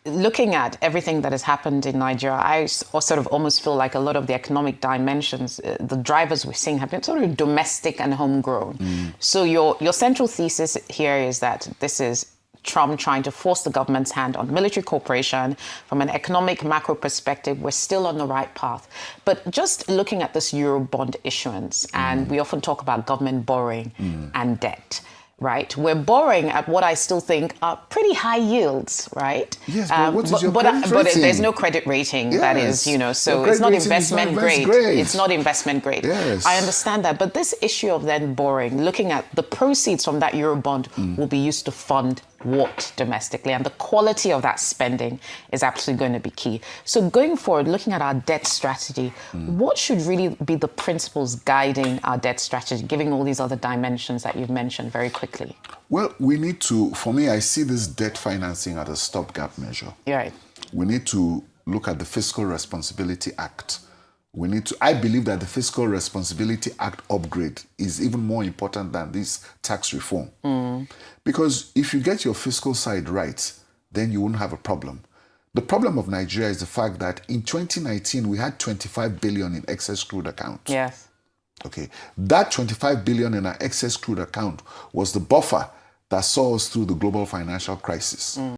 Looking at everything that has happened in Nigeria, I sort of almost feel like a lot of the economic dimensions, the drivers we're seeing have been sort of domestic and homegrown. So your central thesis here is that this is Trump trying to force the government's hand on military cooperation. From an economic macro perspective, we're still on the right path. But just looking at this Eurobond issuance, and we often talk about government borrowing and debt. Right, we're borrowing at what I still think are pretty high yields, right? Yes, but what is your credit rating? There's no credit rating. Yes. That is, so it's not investment grade. It's not investment grade. Yes. I understand that, but this issue of then borrowing, looking at the proceeds from that Eurobond will be used to fund what domestically, and the quality of that spending is absolutely going to be key. So going forward, looking at our debt strategy, what should really be the principles guiding our debt strategy, giving all these other dimensions that you've mentioned very quickly? Well, we need to, for me, I see this debt financing as a stopgap measure. Right. We need to look at the Fiscal Responsibility Act. I believe that the Fiscal Responsibility Act upgrade is even more important than this tax reform. Because if you get your fiscal side right, then you won't have a problem. The problem of Nigeria is the fact that in 2019, we had 25 billion in excess crude account. Yes. Okay. That 25 billion in our excess crude account was the buffer that saw us through the global financial crisis.